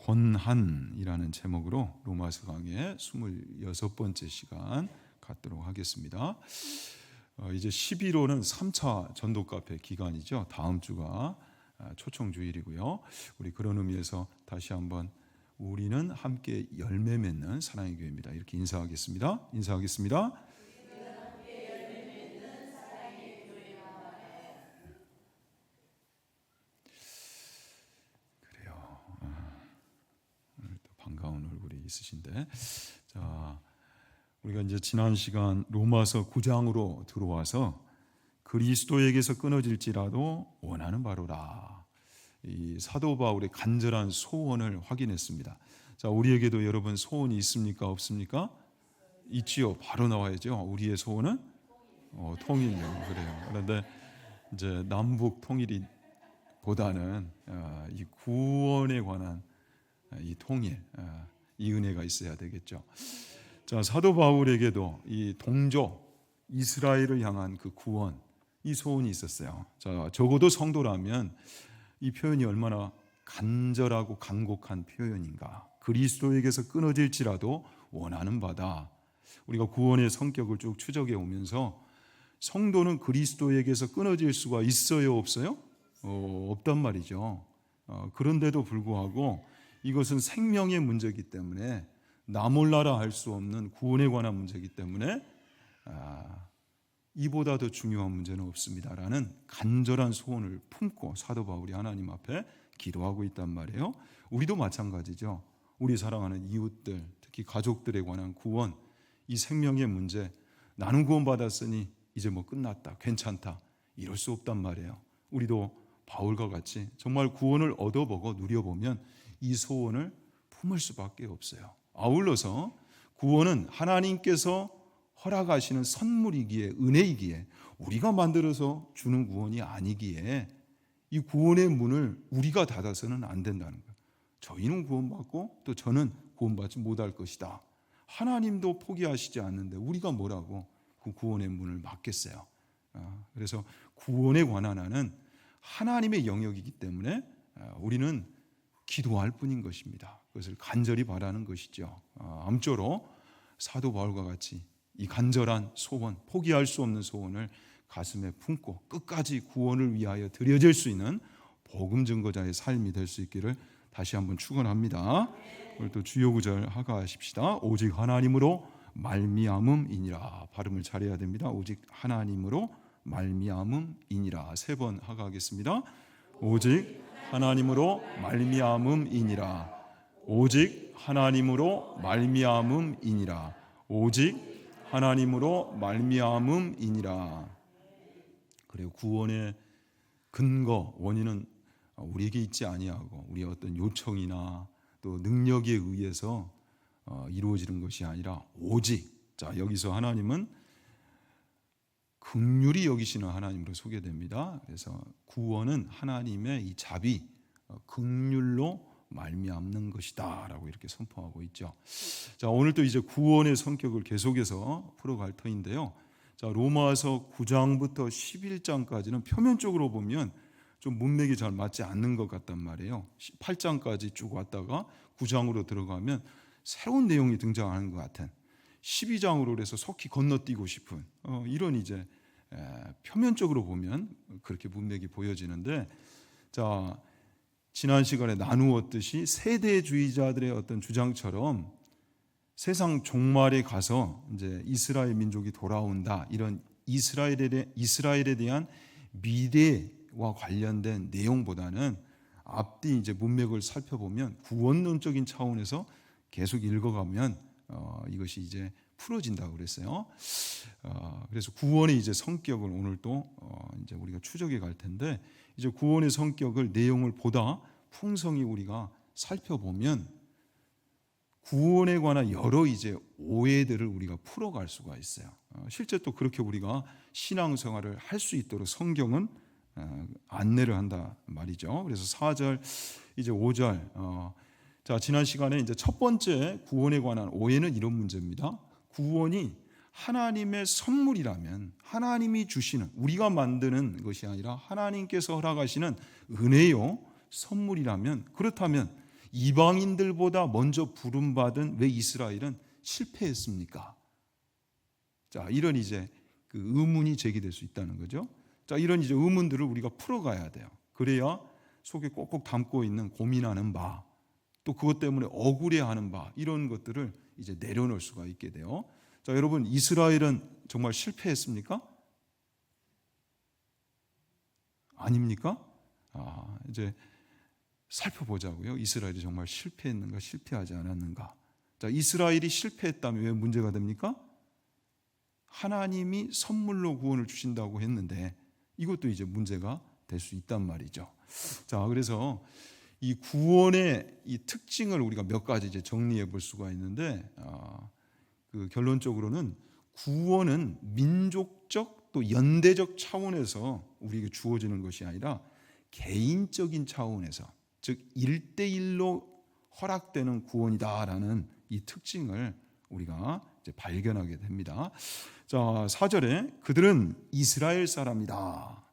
권한이라는 제목으로 로마서 강의 26번째 시간 갖도록 하겠습니다. 이제 11호는 3차 전도 카페 기간이죠. 다음 주가 초청 주일이고요. 우리 그런 의미에서 다시 한번 우리는 함께 열매 맺는 사랑의 교회입니다. 이렇게 인사하겠습니다. 반가운 얼굴이 있으신데, 자, 우리가 이제 지난 시간 로마서 9장으로 들어와서 그리스도에게서 끊어질지라도 원하는 바로라, 이 사도 바울의 간절한 소원을 확인했습니다. 자, 우리에게도 여러분 소원이 있습니까? 없습니까? 있지요. 바로 나와야죠. 우리의 소원은 통일이요. 그래요. 그런데 이제 남북 통일이 보다는 이 구원에 관한 이 통일, 이 은혜가 있어야 되겠죠. 자, 사도 바울에게도 이 동족 이스라엘을 향한 그 구원, 이 소원이 있었어요. 자, 적어도 성도라면 이 표현이 얼마나 간절하고 간곡한 표현인가. 그리스도에게서 끊어질지라도 원하는 바다. 우리가 구원의 성격을 쭉 추적해 오면서 성도는 그리스도에게서 끊어질 수가 있어요, 없어요? 없단 말이죠. 그런데도 불구하고 이것은 생명의 문제이기 때문에 나 몰라라 할 수 없는 구원에 관한 문제이기 때문에 이보다 더 중요한 문제는 없습니다라는 간절한 소원을 품고 사도 바울이 하나님 앞에 기도하고 있단 말이에요. 우리도 마찬가지죠. 우리 사랑하는 이웃들, 특히 가족들에 관한 구원, 이 생명의 문제, 나는 구원받았으니 이제 뭐 끝났다, 괜찮다, 이럴 수 없단 말이에요. 우리도 바울과 같이 정말 구원을 얻어보고 누려보면 이 소원을 품을 수밖에 없어요. 아울러서 구원은 하나님께서 허락하시는 선물이기에, 은혜이기에, 우리가 만들어서 주는 구원이 아니기에 이 구원의 문을 우리가 닫아서는 안 된다는 거예요. 저희는 구원받고 또 저는 구원받지 못할 것이다. 하나님도 포기하시지 않는데 우리가 뭐라고 그 구원의 문을 막겠어요. 그래서 구원에 관한 한은 하나님의 영역이기 때문에 우리는 기도할 뿐인 것입니다. 그것을 간절히 바라는 것이죠. 암쪼로 사도 바울과 같이 이 간절한 소원, 포기할 수 없는 소원을 가슴에 품고 끝까지 구원을 위하여 드려질 수 있는 복음 증거자의 삶이 될 수 있기를 다시 한번 축원합니다. 오늘 또 주요 구절 하가하십시다. 오직 하나님으로 말미암음이니라. 발음을 잘해야 됩니다. 오직 하나님으로 말미암음이니라. 3번 하가하겠습니다. 오직 하나님으로 말미암음이니라. 오직 하나님으로 말미암음이니라. 오직 하나님으로 말미암음이니라. 그래요. 구원의 근거, 원인은 우리에게 있지 아니하고 우리의 어떤 요청이나 또 능력에 의해서 이루어지는 것이 아니라 오직, 자, 여기서 하나님은 긍휼히 여기시는 하나님으로 소개됩니다. 그래서 구원은 하나님의 이 자비, 긍휼로 말미암는 것이다라고 이렇게 선포하고 있죠. 자, 오늘 또 이제 구원의 성격을 계속해서 풀어갈 터인데요. 자, 로마서 9장부터 11장까지는 표면적으로 보면 좀 문맥이 잘 맞지 않는 것 같단 말이에요. 8장까지 쭉 왔다가 9장으로 들어가면 새로운 내용이 등장하는 것 같은, 12장으로 해서 속히 건너뛰고 싶은 이런 이제 표면적으로 보면 그렇게 문맥이 보여지는데, 자, 지난 시간에 나누었듯이 세대주의자들의 어떤 주장처럼 세상 종말에 가서 이제 이스라엘 민족이 돌아온다, 이런 이스라엘에 대한 미래와 관련된 내용보다는 앞뒤 이제 문맥을 살펴보면 구원론적인 차원에서 계속 읽어가면 이것이 이제 풀어진다고 그랬어요. 그래서 구원의 이제 성격을 오늘 또 이제 우리가 추적해 갈 텐데, 이제 구원의 성격을 내용을 보다 풍성히 우리가 살펴보면 구원에 관한 여러 이제 오해들을 우리가 풀어갈 수가 있어요. 실제 또 그렇게 우리가 신앙생활을 할 수 있도록 성경은 안내를 한다 말이죠. 그래서 4절 이제 5절, 자, 지난 시간에 이제 첫 번째 구원에 관한 오해는 이런 문제입니다. 구원이 하나님의 선물이라면, 하나님이 주시는, 우리가 만드는 것이 아니라 하나님께서 허락하시는 은혜요, 선물이라면, 그렇다면 이방인들보다 먼저 부름받은 왜 이스라엘은 실패했습니까? 자, 이런 이제 그 의문이 제기될 수 있다는 거죠. 자, 이런 이제 의문들을 우리가 풀어가야 돼요. 그래야 속에 꼭꼭 담고 있는 고민하는 바, 또 그것 때문에 억울해하는 바, 이런 것들을 이제 내려놓을 수가 있게 돼요. 자, 여러분, 이스라엘은 정말 실패했습니까? 아닙니까? 이제 살펴보자고요. 이스라엘이 정말 실패했는가, 실패하지 않았는가. 자, 이스라엘이 실패했다면 왜 문제가 됩니까? 하나님이 선물로 구원을 주신다고 했는데 이것도 이제 문제가 될 수 있단 말이죠. 자, 그래서 이 구원의 이 특징을 우리가 몇 가지 이제 정리해 볼 수가 있는데, 그 결론적으로는 구원은 민족적 또 연대적 차원에서 우리에게 주어지는 것이 아니라 개인적인 차원에서, 즉 1대1로 허락되는 구원이다라는 이 특징을 우리가 이제 발견하게 됩니다. 자, 4절에 그들은 이스라엘 사람이다.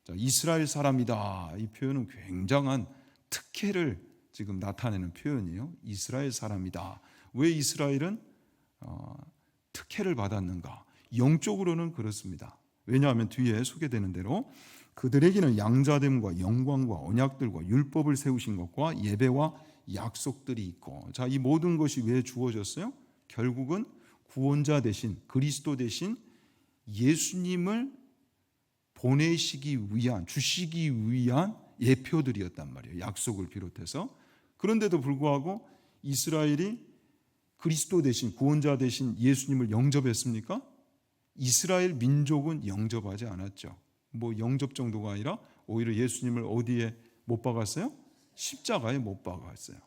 자, 이스라엘 사람이다. 이 표현은 굉장한 특혜를 지금 나타내는 표현이에요. 이스라엘 사람이다. 왜 이스라엘은 특혜를 받았는가? 영적으로는 그렇습니다. 왜냐하면 뒤에 소개되는 대로 그들에게는 양자됨과 영광과 언약들과 율법을 세우신 것과 예배와 약속들이 있고, 자, 이 모든 것이 왜 주어졌어요? 결국은 구원자 대신, 그리스도 대신 예수님을 보내시기 위한, 주시기 위한 예표들이었단 말이에요. 약속을 비롯해서. 그런데도 불구하고 이스라엘이 그리스도 대신, 구원자 대신 예수님을 영접했습니까? 이스라엘 민족은 영접하지 않았죠. 뭐 영접 정도가 아니라 오히려 예수님을 어디에 못 박았어요? 십자가에 못 박았어요.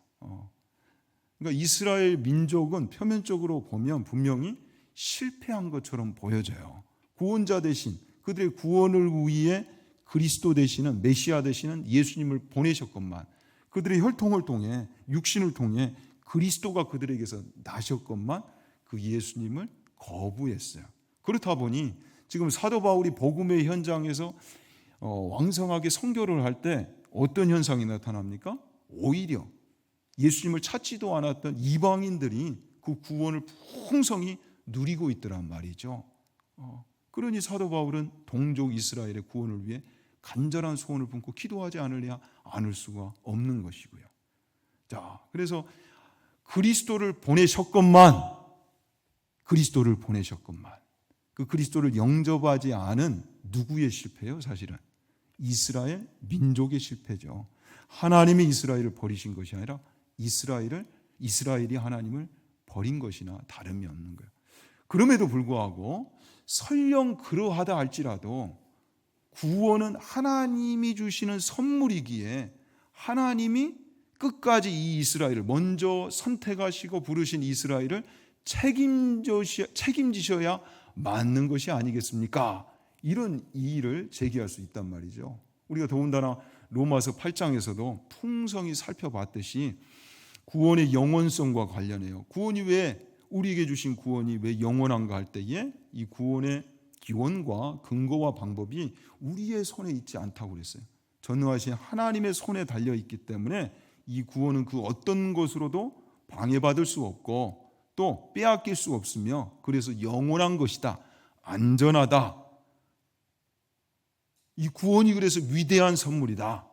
그러니까 이스라엘 민족은 표면적으로 보면 분명히 실패한 것처럼 보여져요. 구원자 대신, 그들의 구원을 위해 그리스도 되시는, 메시아 되시는 예수님을 보내셨건만, 그들의 혈통을 통해, 육신을 통해 그리스도가 그들에게서 나셨건만 그 예수님을 거부했어요. 그렇다 보니 지금 사도 바울이 복음의 현장에서 왕성하게 선교를 할 때 어떤 현상이 나타납니까? 오히려 예수님을 찾지도 않았던 이방인들이 그 구원을 풍성히 누리고 있더란 말이죠. 그러니 사도 바울은 동족 이스라엘의 구원을 위해 간절한 소원을 품고 기도하지 않으려 않을 수가 없는 것이고요. 자, 그래서 그리스도를 보내셨건만 그 그리스도를 영접하지 않은 누구의 실패예요? 사실은 이스라엘 민족의 실패죠. 하나님이 이스라엘을 버리신 것이 아니라 이스라엘이 하나님을 버린 것이나 다름이 없는 거예요. 그럼에도 불구하고 설령 그러하다 할지라도 구원은 하나님이 주시는 선물이기에 하나님이 끝까지 이 이스라엘을 먼저 선택하시고 부르신 이스라엘을 책임지셔야 맞는 것이 아니겠습니까? 이런 이의를 제기할 수 있단 말이죠. 우리가 더군다나 로마서 8장에서도 풍성히 살펴봤듯이 구원의 영원성과 관련해요. 구원이 왜, 우리에게 주신 구원이 왜 영원한가 할 때에 이 구원의 기원과 근거와 방법이 우리의 손에 있지 않다고 그랬어요. 전능하신 하나님의 손에 달려 있기 때문에 이 구원은 그 어떤 것으로도 방해받을 수 없고 또 빼앗길 수 없으며, 그래서 영원한 것이다, 안전하다. 이 구원이 그래서 위대한 선물이다,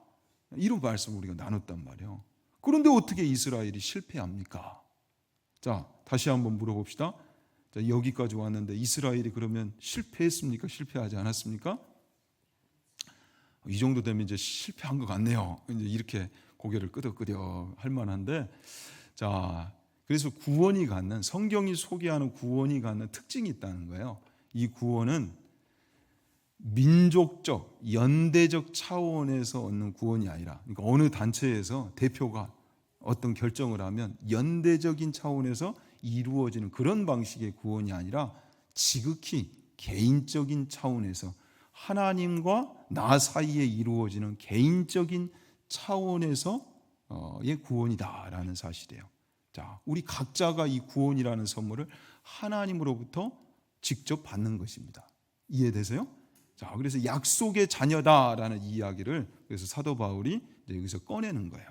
이런 말씀을 우리가 나눴단 말이에요. 그런데 어떻게 이스라엘이 실패합니까? 자, 다시 한번 물어봅시다. 자, 여기까지 왔는데 이스라엘이 그러면 실패했습니까? 실패하지 않았습니까? 이 정도 되면 이제 실패한 것 같네요. 이제 이렇게 고개를 끄덕끄덕 할 만한데, 자, 그래서 구원이 갖는, 성경이 소개하는 구원이 갖는 특징이 있다는 거예요. 이 구원은 민족적, 연대적 차원에서 얻는 구원이 아니라, 그러니까 어느 단체에서 대표가 어떤 결정을 하면 연대적인 차원에서 이루어지는 그런 방식의 구원이 아니라 지극히 개인적인 차원에서 하나님과 나 사이에 이루어지는 개인적인 차원에서의 구원이다라는 사실이에요. 자, 우리 각자가 이 구원이라는 선물을 하나님으로부터 직접 받는 것입니다. 이해되세요? 자, 그래서 약속의 자녀다라는 이야기를 그래서 사도 바울이 이제 여기서 꺼내는 거예요.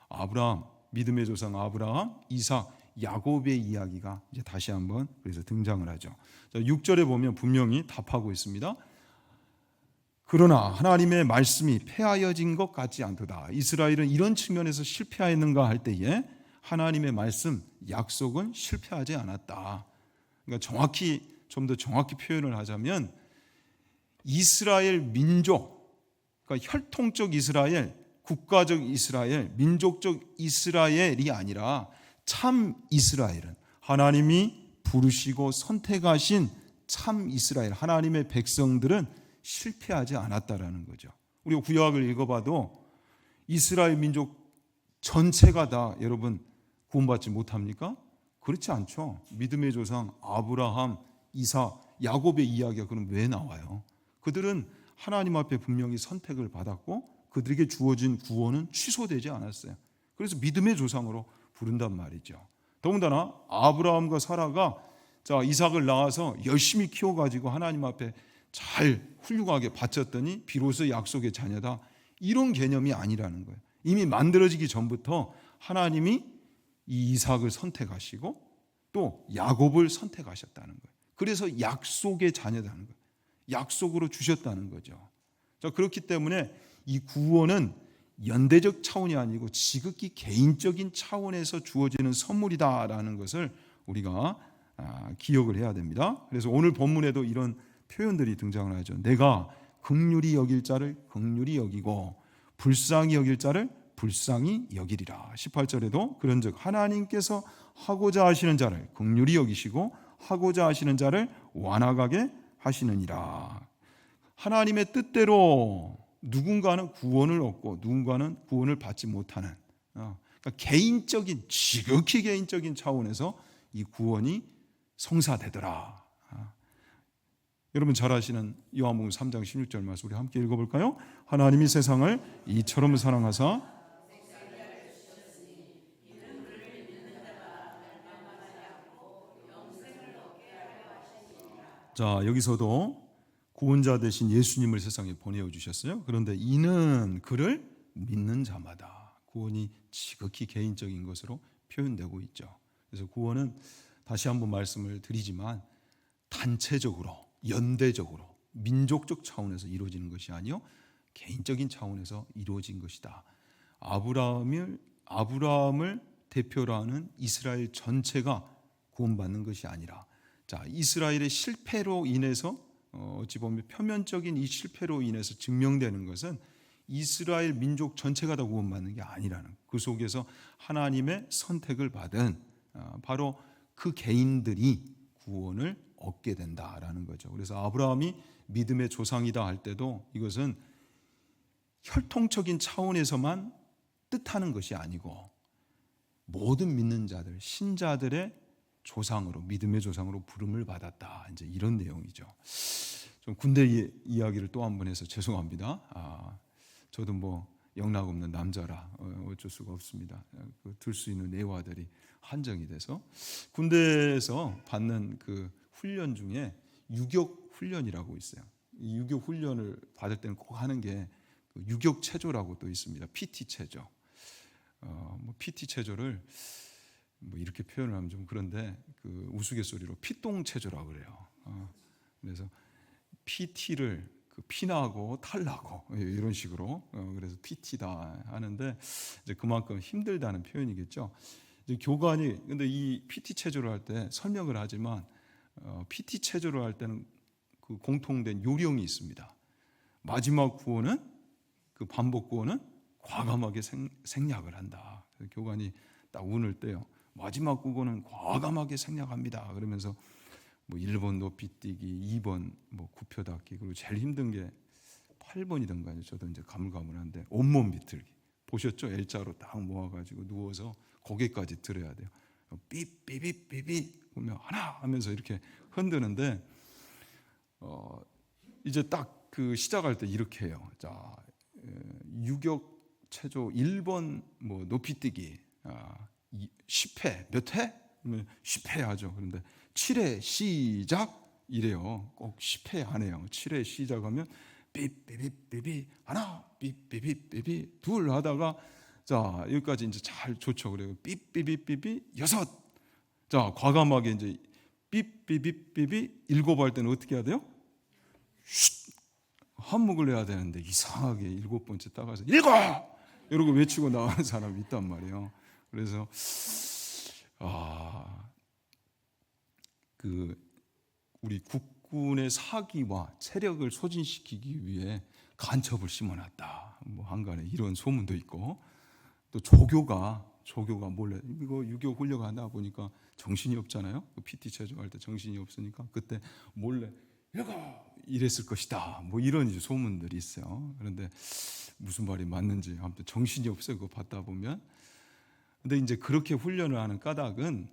아브라함, 믿음의 조상 아브라함, 이삭, 야곱의 이야기가 이제 다시 한번 그래서 등장을 하죠. 6절에 보면 분명히 답하고 있습니다. 그러나 하나님의 말씀이 폐하여진 것 같지 않도다. 이스라엘은 이런 측면에서 실패하였는가 할 때에 하나님의 말씀, 약속은 실패하지 않았다. 그러니까 좀 더 정확히 표현을 하자면 이스라엘 민족, 그러니까 혈통적 이스라엘, 국가적 이스라엘, 민족적 이스라엘이 아니라 참 이스라엘은 하나님이 부르시고 선택하신 참 이스라엘, 하나님의 백성들은 실패하지 않았다라는 거죠. 우리가 구약을 읽어봐도 이스라엘 민족 전체가 다 여러분 구원받지 못합니까? 그렇지 않죠. 믿음의 조상 아브라함, 이삭, 야곱의 이야기가 그럼 왜 나와요? 그들은 하나님 앞에 분명히 선택을 받았고 그들에게 주어진 구원은 취소되지 않았어요. 그래서 믿음의 조상으로 부른단 말이죠. 더군다나 아브라함과 사라가 이삭을 낳아서 열심히 키워가지고 하나님 앞에 잘 훌륭하게 바쳤더니 비로소 약속의 자녀다. 이런 개념이 아니라는 거예요. 이미 만들어지기 전부터 하나님이 이 이삭을 선택하시고 또 야곱을 선택하셨다는 거예요. 그래서 약속의 자녀다는 거예요. 약속으로 주셨다는 거죠. 자, 그렇기 때문에 이 구원은 연대적 차원이 아니고 지극히 개인적인 차원에서 주어지는 선물이다라는 것을 우리가 기억을 해야 됩니다. 그래서 오늘 본문에도 이런 표현들이 등장을 하죠. 내가 긍휼히 여길 자를 긍휼히 여기고 불쌍히 여길 자를 불쌍히 여기리라. 18절에도 그런즉 하나님께서 하고자 하시는 자를 긍휼히 여기시고 하고자 하시는 자를 완악하게 하시느니라. 하나님의 뜻대로 누군가는 구원을 얻고 누군가는 구원을 받지 못하는, 그러니까 개인적인, 지극히 개인적인 차원에서 이 구원이 성사되더라. 여러분 잘 아시는 요한복음 3장 16절 말씀 우리 함께 읽어볼까요? 하나님이 세상을 이처럼 사랑하사. 자, 여기서도 구원자 되신 예수님을 세상에 보내어 주셨어요. 그런데 이는 그를 믿는 자마다. 구원이 지극히 개인적인 것으로 표현되고 있죠. 그래서 구원은 다시 한번 말씀을 드리지만 단체적으로, 연대적으로, 민족적 차원에서 이루어지는 것이 아니요 개인적인 차원에서 이루어진 것이다. 아브라함을 대표로 하는 이스라엘 전체가 구원받는 것이 아니라, 자, 이스라엘의 실패로 인해서 어찌 보면 표면적인 이 실패로 인해서 증명되는 것은 이스라엘 민족 전체가 다 구원받는 게 아니라는, 그 속에서 하나님의 선택을 받은 바로 그 개인들이 구원을 얻게 된다라는 거죠. 그래서 아브라함이 믿음의 조상이다 할 때도 이것은 혈통적인 차원에서만 뜻하는 것이 아니고 모든 믿는 자들, 신자들의 조상으로, 믿음의 조상으로 부름을 받았다. 이제 이런 내용이죠. 좀 군대 이야기를 또 한 번 해서 죄송합니다. 저도 뭐 영락 없는 남자라 어쩔 수가 없습니다. 들 수 있는 애화들이 한정이 돼서 군대에서 받는 그 훈련 중에 유격 훈련이라고 있어요. 이 유격 훈련을 받을 때는 꼭 하는 게 유격 체조라고 또 있습니다. PT 체조. PT 체조를 뭐 이렇게 표현을 하면 좀 그런데 그 우스갯소리로 피똥 체조라고 그래요. 그래서 PT를 피나고 탈나고 이런 식으로 그래서 PT다 하는데 이제 그만큼 힘들다는 표현이겠죠. 이제 교관이 근데 이 PT 체조를 할 때 설명을 하지만 PT 체조를 할 때는 그 공통된 요령이 있습니다. 마지막 구호는 그 반복 구호는 과감하게 생략을 한다. 교관이 딱 운을 떼요. 마지막 구호는 과감하게 생략합니다. 그러면서 뭐 1번 높이뛰기, 2번 뭐 구표 닫기, 그리고 제일 힘든 게 8번이던가요. 저도 이제 가물가물한데 온몸 비틀기. 보셨죠? L자로 딱 모아가지고 누워서 고개까지 들어야 돼요. 삐삐삐삐삐 그러면 하나 하면서 이렇게 흔드는데 이제 딱 그 시작할 때 이렇게 해요. 자, 유격 체조 1번 뭐 높이뛰기 10회 몇 회? 10회 하죠. 그런데 7회 시작 이래요. 꼭 10회 하네요. 7회 시작하면 삐삐삐삐삐 하나 삐삐삐삐삐 둘 하다가 자, 여기까지 이제 잘 좋죠. 그래요. 삐삐삐삐삐 6. 자, 과감하게 이제 삐삐삐삐삐 7 할 때는 어떻게 해야 돼요? 쉿! 한목을 해야 되는데 이상하게 7번째 따가서 7! 이러고 외치고 나가는 사람이 있단 말이에요. 그래서 우리 국군의 사기와 체력을 소진시키기 위해 간첩을 심어놨다. 뭐 한간에 이런 소문도 있고, 또 조교가 몰래 이거 6.25 훈련하다 보니까 정신이 없잖아요. PT 체조할 때 정신이 없으니까 그때 몰래 이랬을 것이다. 뭐 이런 이제 소문들이 있어요. 그런데 무슨 말이 맞는지 아무튼 정신이 없어요. 그거 받다 보면. 근데 이제 그렇게 훈련을 하는 까닭은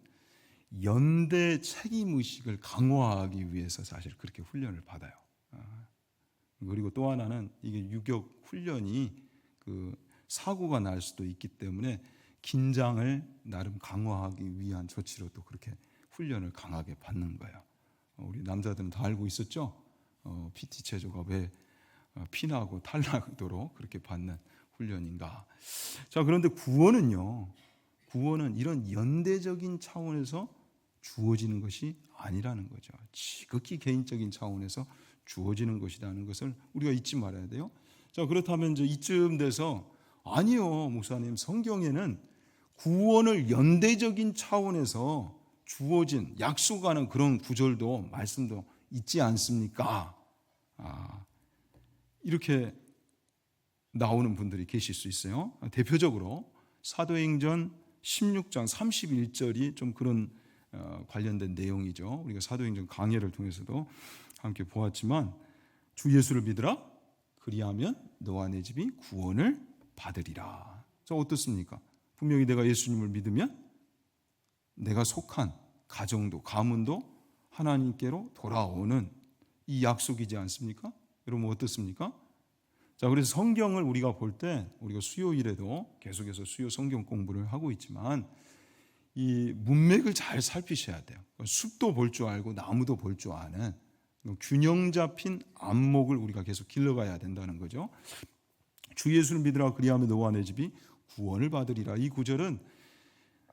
연대 책임 의식을 강화하기 위해서 사실 그렇게 훈련을 받아요. 그리고 또 하나는 이게 유격 훈련이 그 사고가 날 수도 있기 때문에 긴장을 나름 강화하기 위한 조치로 또 그렇게 훈련을 강하게 받는 거예요. 우리 남자들은 다 알고 있었죠. PT 체조가 왜 피나고 탈나도록 그렇게 받는 훈련인가. 자, 그런데 구원은요. 구원은 이런 연대적인 차원에서 주어지는 것이 아니라는 거죠. 지극히 개인적인 차원에서 주어지는 것이라는 것을 우리가 잊지 말아야 돼요. 자, 그렇다면 이제 이쯤 돼서 아니요, 목사님, 성경에는 구원을 연대적인 차원에서 주어진 약속하는 그런 구절도 말씀도 있지 않습니까? 이렇게 나오는 분들이 계실 수 있어요. 대표적으로 사도행전 16장 31절이 좀 그런 관련된 내용이죠. 우리가 사도행전 강해를 통해서도 함께 보았지만, 주 예수를 믿으라, 그리하면 너와 내 집이 구원을 받으리라. 자, 어떻습니까? 분명히 내가 예수님을 믿으면 내가 속한 가정도 가문도 하나님께로 돌아오는 이 약속이지 않습니까? 여러분 어떻습니까? 자, 그래서 성경을 우리가 볼 때, 우리가 수요일에도 계속해서 수요 성경 공부를 하고 있지만 이 문맥을 잘 살피셔야 돼요. 숲도 볼 줄 알고 나무도 볼 줄 아는 균형 잡힌 안목을 우리가 계속 길러가야 된다는 거죠. 주 예수를 믿으라, 그리하면 너와 내 집이 구원을 받으리라. 이 구절은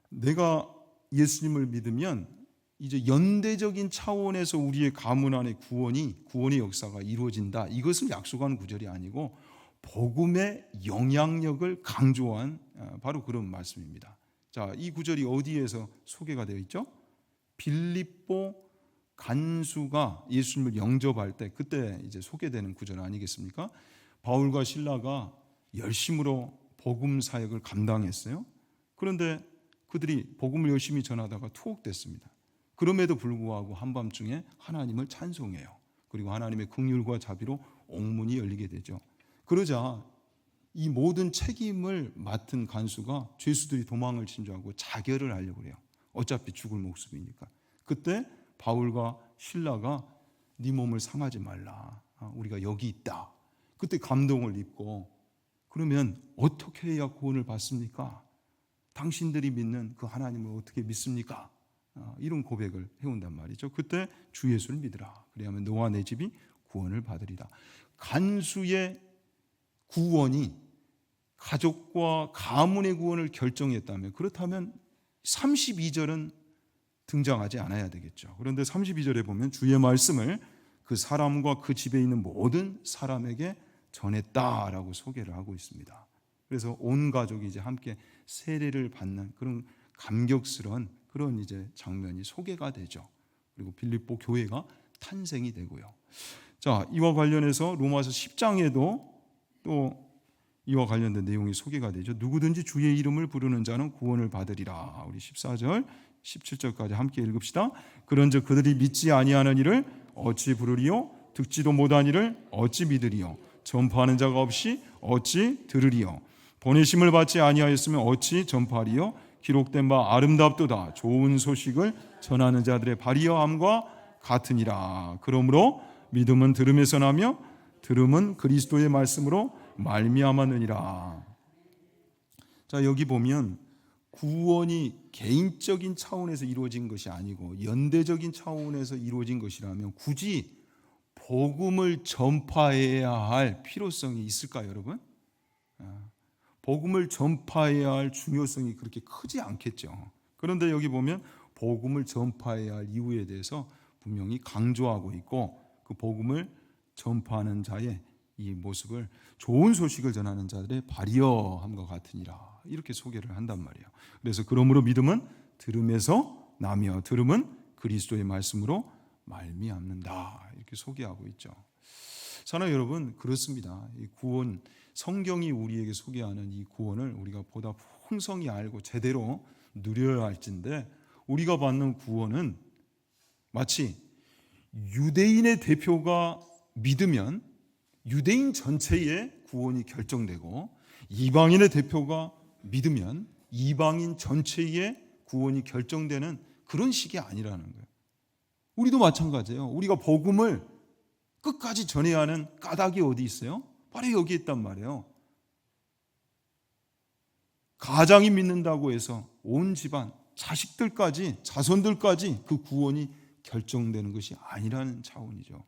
내가 예수님을 믿으면 이제 연대적인 차원에서 우리의 가문 안에 구원의 역사가 이루어진다. 이것을 약속하는 구절이 아니고 복음의 영향력을 강조한 바로 그런 말씀입니다. 자, 이 구절이 어디에서 소개가 되어 있죠? 빌립보 간수가 예수님을 영접할 때 그때 이제 소개되는 구절 아니겠습니까? 바울과 실라가 열심으로 복음 사역을 감당했어요. 그런데 그들이 복음을 열심히 전하다가 투옥됐습니다. 그럼에도 불구하고 한밤중에 하나님을 찬송해요. 그리고 하나님의 긍휼과 자비로 옥문이 열리게 되죠. 그러자 이 모든 책임을 맡은 간수가 죄수들이 도망을 친 줄 알고 자결을 하려고 해요. 어차피 죽을 목숨이니까. 그때 바울과 실라가 네 몸을 상하지 말라. 우리가 여기 있다. 그때 감동을 입고, 그러면 어떻게 해야 구원을 받습니까? 당신들이 믿는 그 하나님을 어떻게 믿습니까? 이런 고백을 해온단 말이죠. 그때 주 예수를 믿으라. 그리하면 너와 내 집이 구원을 받으리라. 간수의 구원이 가족과 가문의 구원을 결정했다면, 그렇다면 32절은 등장하지 않아야 되겠죠. 그런데 32절에 보면 주의 말씀을 그 사람과 그 집에 있는 모든 사람에게 전했다라고 소개를 하고 있습니다. 그래서 온 가족이 이제 함께 세례를 받는 그런 감격스러운 그런 이제 장면이 소개가 되죠. 그리고 빌립보 교회가 탄생이 되고요. 자, 이와 관련해서 로마서 10장에도 또 이와 관련된 내용이 소개가 되죠. 누구든지 주의 이름을 부르는 자는 구원을 받으리라. 우리 14절, 17절까지 함께 읽읍시다. 그런즉 그들이 믿지 아니하는 이를 어찌 부르리요? 듣지도 못한 이를 어찌 믿으리요? 전파하는 자가 없이 어찌 들으리요? 보내심을 받지 아니하였으면 어찌 전파하리요? 기록된 바 아름답도다. 좋은 소식을 전하는 자들의 발이여함과 같으니라. 그러므로 믿음은 들음에서 나며 들음은 그리스도의 말씀으로 말미암았느니라. 자, 여기 보면 구원이 개인적인 차원에서 이루어진 것이 아니고 연대적인 차원에서 이루어진 것이라면 굳이 복음을 전파해야 할 필요성이 있을까요, 여러분? 복음을 전파해야 할 중요성이 그렇게 크지 않겠죠. 그런데 여기 보면 복음을 전파해야 할 이유에 대해서 분명히 강조하고 있고, 그 복음을 전파하는 자의 이 모습을 좋은 소식을 전하는 자들의 발이여함과 같으니라, 이렇게 소개를 한단 말이에요. 그래서 그러므로 믿음은 들음에서 나며 들음은 그리스도의 말씀으로 말미암는다, 이렇게 소개하고 있죠. 사랑하는 여러분, 그렇습니다. 이 구원, 성경이 우리에게 소개하는 이 구원을 우리가 보다 풍성히 알고 제대로 누려야 할진데, 우리가 받는 구원은 마치 유대인의 대표가 믿으면 유대인 전체의 구원이 결정되고, 이방인의 대표가 믿으면 이방인 전체의 구원이 결정되는 그런 식이 아니라는 거예요. 우리도 마찬가지예요. 우리가 복음을 끝까지 전해야 하는 까닭이 어디 있어요? 바로 여기 있단 말이에요. 가장이 믿는다고 해서 온 집안, 자식들까지, 자손들까지 그 구원이 결정되는 것이 아니라는 차원이죠.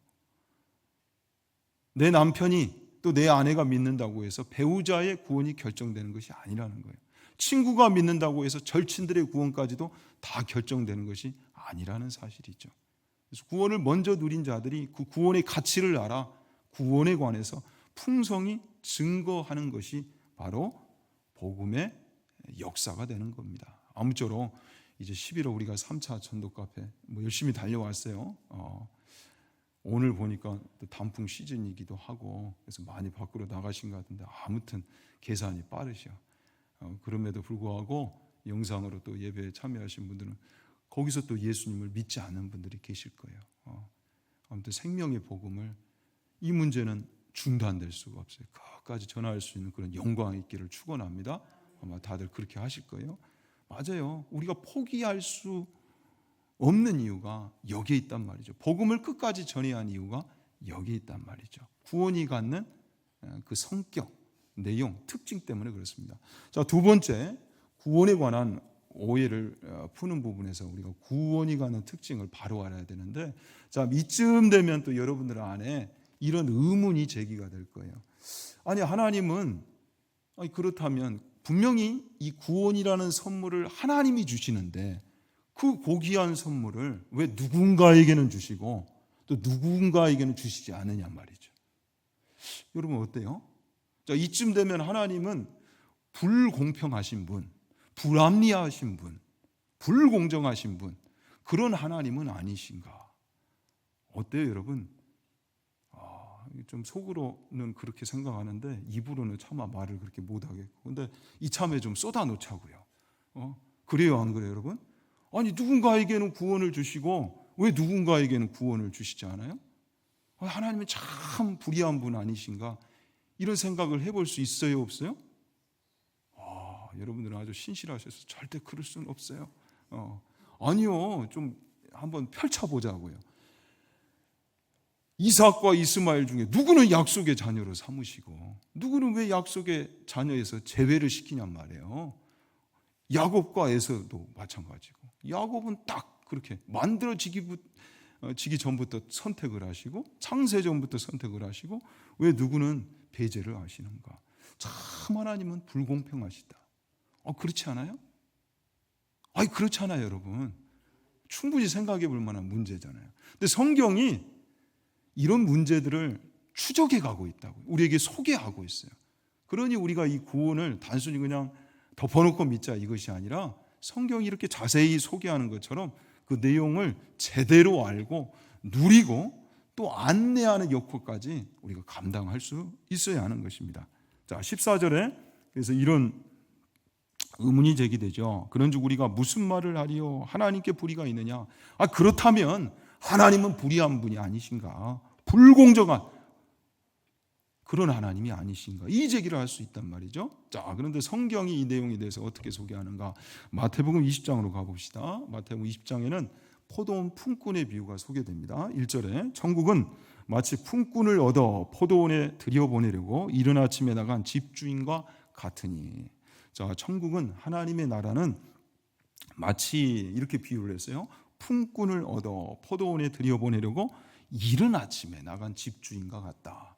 내 남편이 또 내 아내가 믿는다고 해서 배우자의 구원이 결정되는 것이 아니라는 거예요. 친구가 믿는다고 해서 절친들의 구원까지도 다 결정되는 것이 아니라는 사실이죠. 그래서 구원을 먼저 누린 자들이 그 구원의 가치를 알아 구원에 관해서 풍성히 증거하는 것이 바로 복음의 역사가 되는 겁니다. 아무쪼록 이제 11월 우리가 3차 전도 카페 열심히 달려왔어요. 오늘 보니까 또 단풍 시즌이기도 하고 그래서 많이 밖으로 나가신 것 같은데, 아무튼 계산이 빠르셔. 그럼에도 불구하고 영상으로 또 예배에 참여하신 분들은 거기서 또 예수님을 믿지 않는 분들이 계실 거예요. 아무튼 생명의 복음을, 이 문제는 중단될 수가 없어요. 끝까지 전할 수 있는 그런 영광이 있기를 축원합니다. 아마 다들 그렇게 하실 거예요. 맞아요. 우리가 포기할 수 없는 이유가 여기에 있단 말이죠. 복음을 끝까지 전해야 하는 이유가 여기에 있단 말이죠. 구원이 갖는 그 성격, 내용, 특징 때문에 그렇습니다. 자, 두 번째, 구원에 관한 오해를 푸는 부분에서 우리가 구원이 갖는 특징을 바로 알아야 되는데, 자, 이쯤 되면 또 여러분들 안에 이런 의문이 제기가 될 거예요. 아니, 하나님은, 그렇다면 분명히 이 구원이라는 선물을 하나님이 주시는데 그 고귀한 선물을 왜 누군가에게는 주시고 또 누군가에게는 주시지 않느냐 말이죠. 여러분 어때요? 자, 이쯤 되면 하나님은 불공평하신 분, 불합리하신 분, 불공정하신 분, 그런 하나님은 아니신가? 어때요, 여러분? 좀 속으로는 그렇게 생각하는데 입으로는 차마 말을 그렇게 못하겠고, 근데 이참에 좀 쏟아놓자고요. 그래요, 안 그래요, 여러분? 아니, 누군가에게는 구원을 주시고 왜 누군가에게는 구원을 주시지 않아요? 하나님은 참 불의한 분 아니신가? 이런 생각을 해볼 수 있어요, 없어요? 여러분들은 아주 신실하셔서 절대 그럴 수는 없어요. 아니요, 좀 한번 펼쳐보자고요. 이삭과 이스마엘 중에 누구는 약속의 자녀로 삼으시고 누구는 왜 약속의 자녀에서 제외를 시키냔 말이에요. 야곱과 에서도 마찬가지고, 야곱은 딱 그렇게 만들어지기 전부터 선택을 하시고 창세 전부터 선택을 하시고, 왜 누구는 배제를 하시는가? 참 하나님은 불공평하시다. 그렇지 않아요? 그렇잖아요, 여러분. 충분히 생각해 볼 만한 문제잖아요. 근데 성경이 이런 문제들을 추적해 가고 있다고, 우리에게 소개하고 있어요. 그러니 우리가 이 구원을 단순히 그냥 덮어놓고 믿자, 이것이 아니라 성경이 이렇게 자세히 소개하는 것처럼 그 내용을 제대로 알고 누리고 또 안내하는 역할까지 우리가 감당할 수 있어야 하는 것입니다. 자, 14절에 그래서 이런 의문이 제기되죠. 그런즉 우리가 무슨 말을 하리요? 하나님께 불의가 있느냐? 그렇다면 하나님은 불의한 분이 아니신가? 불공정한 그런 하나님이 아니신가? 이 제기를 할 수 있단 말이죠. 자, 그런데 성경이 이 내용에 대해서 어떻게 소개하는가? 마태복음 20장으로 가봅시다. 마태복음 20장에는 포도원 품꾼의 비유가 소개됩니다. 1절에 천국은 마치 품꾼을 얻어 포도원에 들여보내려고 이른 아침에 나간 집주인과 같으니. 자, 천국은, 하나님의 나라는 마치 이렇게 비유를 했어요. 품꾼을 얻어 포도원에 들여보내려고 이른 아침에 나간 집주인과 같다.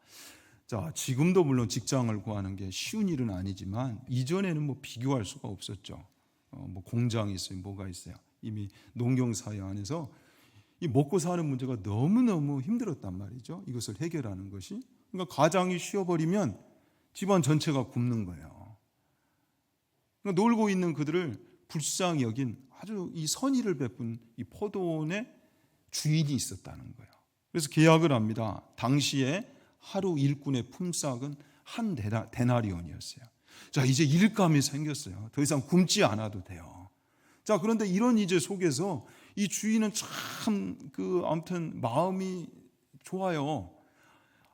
자, 지금도 물론 직장을 구하는 게 쉬운 일은 아니지만 이전에는 뭐 비교할 수가 없었죠. 뭐 공장이 있어요, 뭐가 있어요. 이미 농경사회 안에서 이 먹고 사는 문제가 너무너무 힘들었단 말이죠. 이것을 해결하는 것이. 그러니까 가장이 쉬어버리면 집안 전체가 굶는 거예요. 그러니까 놀고 있는 그들을 불쌍히 여긴 아주 이 선의를 베푼 이 포도원의 주인이 있었다는 거예요. 그래서 계약을 합니다. 당시에 하루 일꾼의 품삯은 한 데나리온이었어요. 자, 이제 일감이 생겼어요. 더 이상 굶지 않아도 돼요. 자, 그런데 이런 이제 속에서 이 주인은 참 아무튼 마음이 좋아요.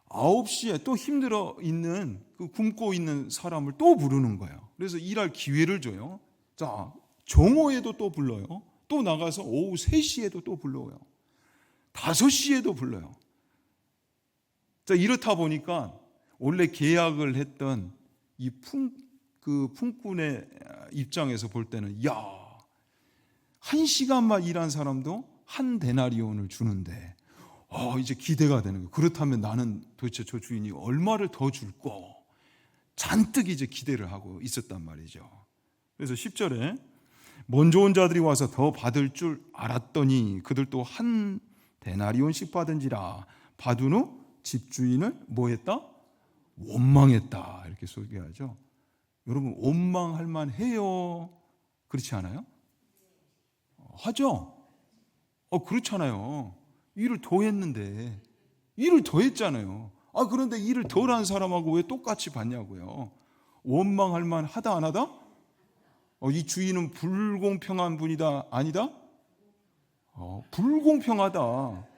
9시에 또 힘들어 있는 굶고 있는 사람을 또 부르는 거예요. 그래서 일할 기회를 줘요. 자, 정오에도 또 불러요. 또 나가서 오후 3시에도 또 불러요. 5시에도 불러요. 자, 이렇다 보니까 원래 계약을 했던 이 품꾼의 입장에서 볼 때는, 야, 1시간만 일한 사람도 한 데나리온을 주는데, 이제 기대가 되는 거예요. 그렇다면 나는 도대체 저 주인이 얼마를 더 줄까? 잔뜩 이제 기대를 하고 있었단 말이죠. 그래서 10절에 먼저 온 자들이 와서 더 받을 줄 알았더니 그들도 한 데나리온씩 받은지라. 받은 후 집주인을 뭐 했다? 원망했다. 이렇게 소개하죠. 여러분, 원망할 만해요? 그렇지 않아요? 하죠? 그렇잖아요. 일을 더 했는데, 일을 더 했잖아요. 그런데 일을 덜 한 사람하고 왜 똑같이 받냐고요. 원망할 만하다 안 하다? 이 주인은 불공평한 분이다 아니다? 불공평하다.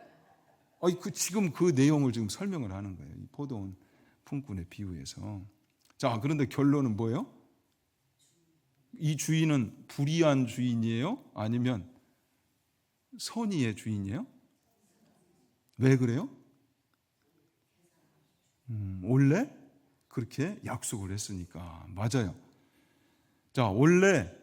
지금 그 내용을 지금 설명을 하는 거예요. 이 포도원 품꾼의 비유에서. 자, 그런데 결론은 뭐예요? 이 주인은 불의한 주인이에요? 아니면 선의의 주인이에요? 왜 그래요? 원래 그렇게 약속을 했으니까. 맞아요. 자, 원래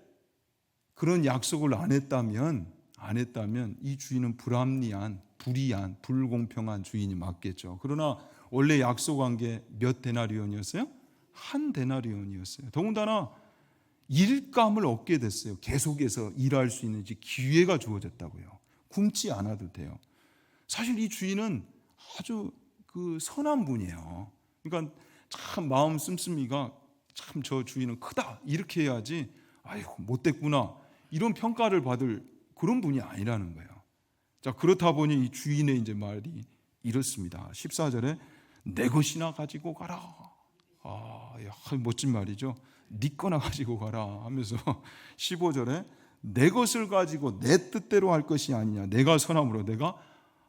그런 약속을 안 했다면 이 주인은 불합리한, 불의한, 불공평한 주인이 맞겠죠. 그러나 원래 약속한 게 몇 데나리온이었어요? 한 데나리온이었어요. 더군다나 일감을 얻게 됐어요. 계속해서 일할 수 있는 기회가 주어졌다고요. 굶지 않아도 돼요. 사실 이 주인은 아주 선한 분이에요. 그러니까 참 마음 씀씀이가 참 저 주인은 크다 이렇게 해야지, 아이고 못됐구나 이런 평가를 받을 그런 분이 아니라는 거예요. 자, 그렇다 보니 이 주인의 이제 말이 이렇습니다. 14절에 내 것이나 가지고 가라. 멋진 말이죠. 네 거나 가지고 가라 하면서 15절에 내 것을 가지고 내 뜻대로 할 것이 아니냐, 내가 선함으로 내가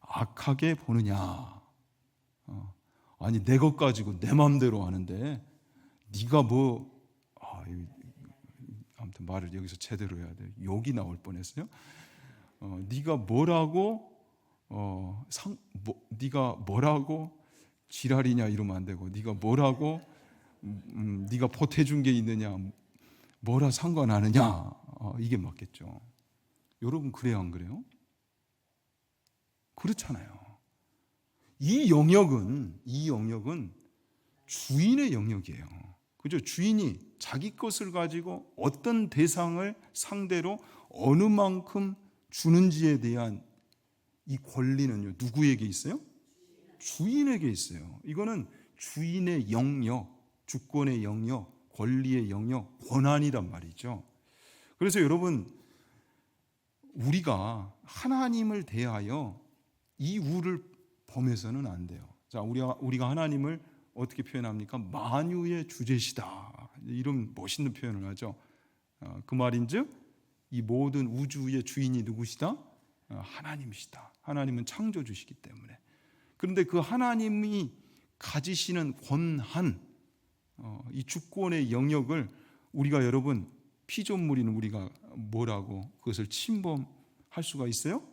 악하게 보느냐. 아니, 내 것 가지고 내 마음대로 하는데 네가 아무튼 말을 여기서 제대로 해야 돼요. 욕이 나올 뻔했어요. 네가 뭐라고 네가 뭐라고 지랄이냐 이러면 안 되고, 네가 뭐라고 네가 보태준 게 있느냐, 뭐라 상관하느냐, 이게 맞겠죠. 여러분, 그래요 안 그래요? 그렇잖아요. 이 영역은 주인의 영역이에요. 그죠? 주인이 자기 것을 가지고 어떤 대상을 상대로 어느 만큼 주는지에 대한 이 권리는요, 누구에게 있어요? 주인에게 있어요. 이거는 주인의 영역, 주권의 영역, 권리의 영역, 권한이란 말이죠. 그래서 여러분, 우리가 하나님을 대하여 이 우를 범해서는 안 돼요. 자, 우리가 하나님을 어떻게 표현합니까? 만유의 주제시다. 이런 멋있는 표현을 하죠. 그 말인즉 이 모든 우주의 주인이 누구시다? 하나님이시다. 하나님은 창조주시기 때문에. 그런데 그 하나님이 가지시는 권한, 이 주권의 영역을 우리가, 여러분, 피조물인 우리가 뭐라고 그것을 침범할 수가 있어요?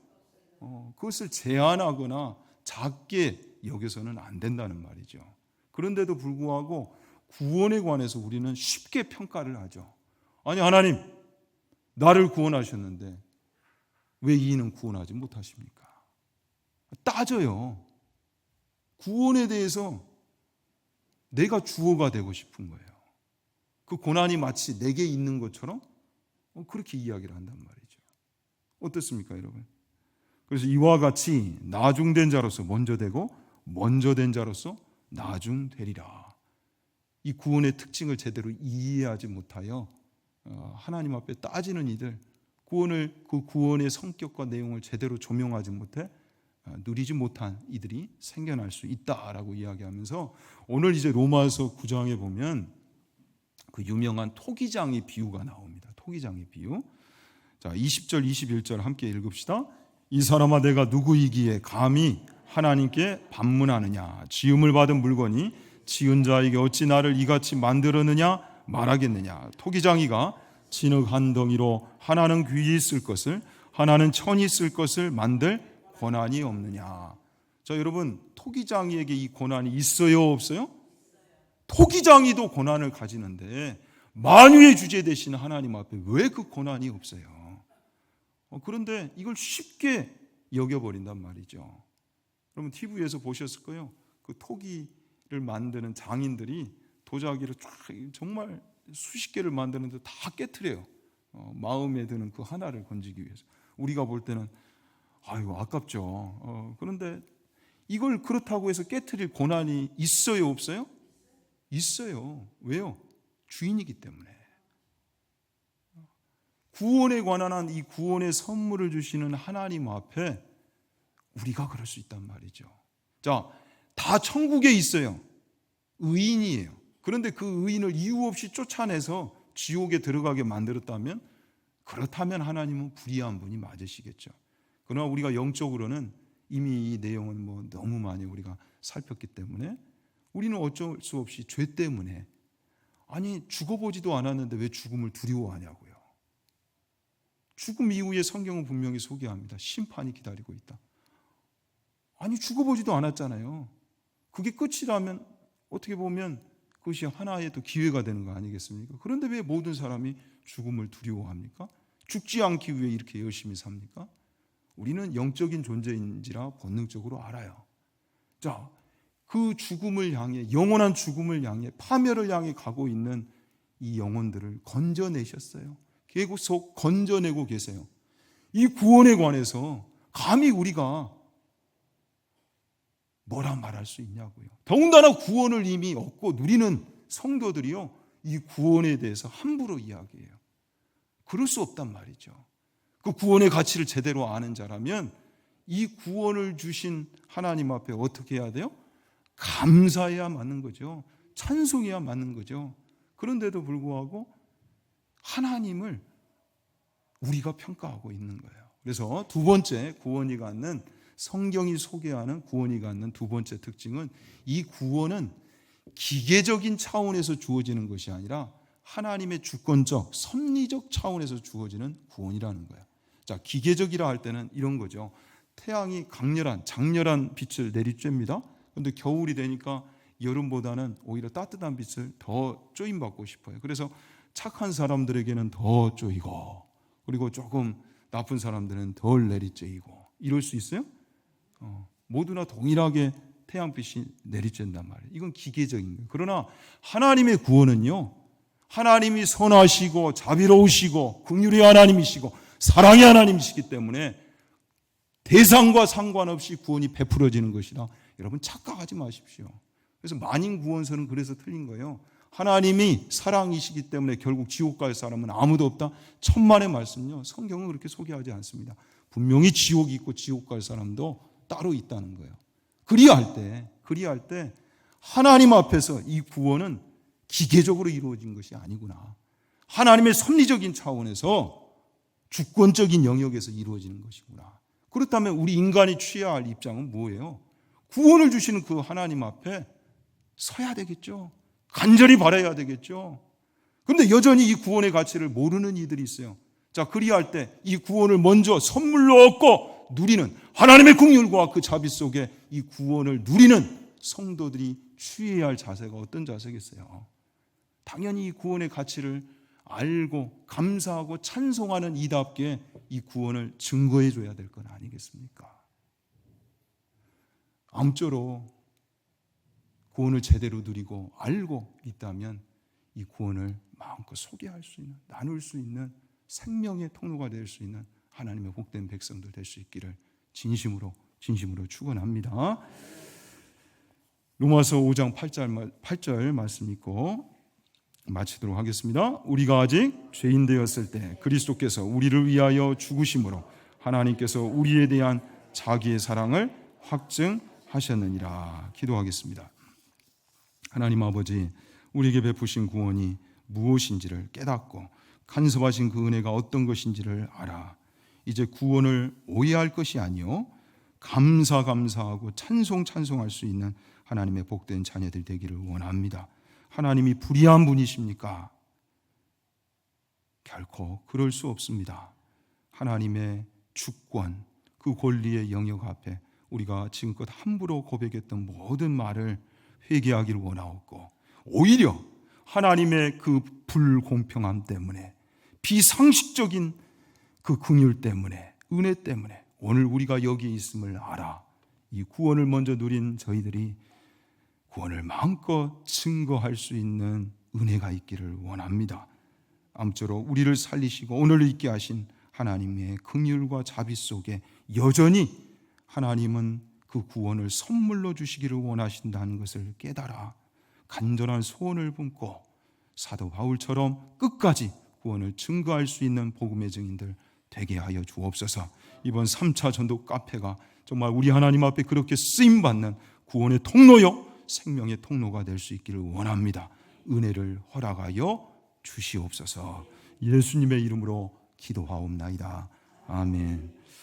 그것을 제한하거나 작게 여겨서는 안 된다는 말이죠. 그런데도 불구하고 구원에 관해서 우리는 쉽게 평가를 하죠. 아니, 하나님 나를 구원하셨는데 왜 이는 구원하지 못하십니까? 따져요. 구원에 대해서 내가 주어가 되고 싶은 거예요. 그 고난이 마치 내게 있는 것처럼 그렇게 이야기를 한단 말이죠. 어떻습니까, 여러분? 그래서 이와 같이 나중된 자로서 먼저 되고 먼저 된 자로서 나중되리라. 이 구원의 특징을 제대로 이해하지 못하여 하나님 앞에 따지는 이들, 그 구원의 성격과 내용을 제대로 조명하지 못해 누리지 못한 이들이 생겨날 수 있다라고 이야기하면서 오늘 이제 로마서 9장에 보면 그 유명한 토기장의 비유가 나옵니다. 토기장의 비유. 자, 20절 21절 함께 읽읍시다. 이 사람아 내가 누구이기에 감히 하나님께 반문하느냐. 지음을 받은 물건이 지은 자에게 어찌 나를 이같이 만들었느냐 말하겠느냐. 토기장이가 진흙 한 덩이로 하나는 귀히 쓸 것을 하나는 천히 쓸 것을 만들 권한이 없느냐. 자, 여러분, 토기장이에게 이 권한이 있어요, 없어요? 토기장이도 권한을 가지는데 만유의 주제 되시는 하나님 앞에 왜 그 권한이 없어요? 그런데 이걸 쉽게 여겨버린단 말이죠. 여러분 TV에서 보셨을 거예요. 그 토기를 만드는 장인들이 도자기를 쫙 정말 수십 개를 만드는데 다 깨트려요. 마음에 드는 그 하나를 건지기 위해서. 우리가 볼 때는 아이고 아깝죠. 그런데 이걸 그렇다고 해서 깨트릴 권한이 있어요, 없어요? 있어요. 왜요? 주인이기 때문에. 구원에 관한 이 구원의 선물을 주시는 하나님 앞에 우리가 그럴 수 있단 말이죠. 자, 다 천국에 있어요. 의인이에요. 그런데 그 의인을 이유 없이 쫓아내서 지옥에 들어가게 만들었다면, 그렇다면 하나님은 불의한 분이 맞으시겠죠. 그러나 우리가 영적으로는 이미 이 내용은 너무 많이 우리가 살폈기 때문에 우리는 어쩔 수 없이 죄 때문에, 아니 죽어보지도 않았는데 왜 죽음을 두려워하냐고요. 죽음 이후에 성경은 분명히 소개합니다. 심판이 기다리고 있다. 아니 죽어보지도 않았잖아요. 그게 끝이라면 어떻게 보면 그것이 하나의 또 기회가 되는 거 아니겠습니까? 그런데 왜 모든 사람이 죽음을 두려워합니까? 죽지 않기 위해 이렇게 열심히 삽니까? 우리는 영적인 존재인지라 본능적으로 알아요. 자, 그 죽음을 향해, 영원한 죽음을 향해, 파멸을 향해 가고 있는 이 영혼들을 건져내셨어요. 계속 건져내고 계세요. 이 구원에 관해서 감히 우리가 뭐라 말할 수 있냐고요. 더군다나 구원을 이미 얻고 누리는 성도들이요, 이 구원에 대해서 함부로 이야기해요. 그럴 수 없단 말이죠. 그 구원의 가치를 제대로 아는 자라면 이 구원을 주신 하나님 앞에 어떻게 해야 돼요? 감사해야 맞는 거죠. 찬송해야 맞는 거죠. 그런데도 불구하고 하나님을 우리가 평가하고 있는 거예요. 그래서 두 번째, 구원이 갖는, 성경이 소개하는 구원이 갖는 두 번째 특징은, 이 구원은 기계적인 차원에서 주어지는 것이 아니라 하나님의 주권적, 섭리적 차원에서 주어지는 구원이라는 거예요. 자, 기계적이라 할 때는 이런 거죠. 태양이 장렬한 빛을 내리쬐입니다. 그런데 겨울이 되니까 여름보다는 오히려 따뜻한 빛을 더 쪼임받고 싶어요. 그래서 착한 사람들에게는 더 쪼이고, 그리고 조금 나쁜 사람들은 덜 내리쬐이고, 이럴 수 있어요? 모두나 동일하게 태양빛이 내리쬐단 말이에요. 이건 기계적인 거예요. 그러나 하나님의 구원은요, 하나님이 선하시고 자비로우시고 긍휼의 하나님이시고 사랑의 하나님이시기 때문에 대상과 상관없이 구원이 베풀어지는 것이라 여러분 착각하지 마십시오. 그래서 만인 구원서는 그래서 틀린 거예요. 하나님이 사랑이시기 때문에 결국 지옥 갈 사람은 아무도 없다. 천만의 말씀요, 성경은 그렇게 소개하지 않습니다. 분명히 지옥이 있고 지옥 갈 사람도 따로 있다는 거예요. 그리할 때 하나님 앞에서 이 구원은 기계적으로 이루어진 것이 아니구나. 하나님의 섭리적인 차원에서 주권적인 영역에서 이루어지는 것이구나. 그렇다면 우리 인간이 취해야 할 입장은 뭐예요? 구원을 주시는 그 하나님 앞에 서야 되겠죠. 간절히 바라야 되겠죠. 그런데 여전히 이 구원의 가치를 모르는 이들이 있어요. 자, 그리할 때 이 구원을 먼저 선물로 얻고 누리는, 하나님의 긍휼과 그 자비 속에 이 구원을 누리는 성도들이 취해야 할 자세가 어떤 자세겠어요? 당연히 이 구원의 가치를 알고 감사하고 찬송하는 이답게 이 구원을 증거해 줘야 될 건 아니겠습니까? 아무쪼록 구원을 제대로 누리고 알고 있다면 이 구원을 마음껏 소개할 수 있는, 나눌 수 있는 생명의 통로가 될 수 있는 하나님의 복된 백성들 될 수 있기를 진심으로 축원합니다. 로마서 5장 8절 말씀 읽고 마치도록 하겠습니다. 우리가 아직 죄인 되었을 때 그리스도께서 우리를 위하여 죽으심으로 하나님께서 우리에 대한 자기의 사랑을 확증하셨느니라. 기도하겠습니다. 하나님 아버지, 우리에게 베푸신 구원이 무엇인지를 깨닫고 간섭하신 그 은혜가 어떤 것인지를 알아 이제 구원을 오해할 것이 아니요 감사하고 찬송할 수 있는 하나님의 복된 자녀들 되기를 원합니다. 하나님이 불의한 분이십니까? 결코 그럴 수 없습니다. 하나님의 주권, 그 권리의 영역 앞에 우리가 지금껏 함부로 고백했던 모든 말을 회개하기를 원하옵고, 오히려 하나님의 그 불공평함 때문에, 비상식적인 그 긍휼 때문에, 은혜 때문에 오늘 우리가 여기 있음을 알아 이 구원을 먼저 누린 저희들이 구원을 마음껏 증거할 수 있는 은혜가 있기를 원합니다. 아무쪼록 우리를 살리시고 오늘을 있게 하신 하나님의 긍휼과 자비 속에 여전히 하나님은 그 구원을 선물로 주시기를 원하신다는 것을 깨달아 간절한 소원을 품고 사도 바울처럼 끝까지 구원을 증거할 수 있는 복음의 증인들 되게 하여 주옵소서. 이번 3차 전도 카페가 정말 우리 하나님 앞에 그렇게 쓰임받는 구원의 통로요 생명의 통로가 될 수 있기를 원합니다. 은혜를 허락하여 주시옵소서. 예수님의 이름으로 기도하옵나이다. 아멘.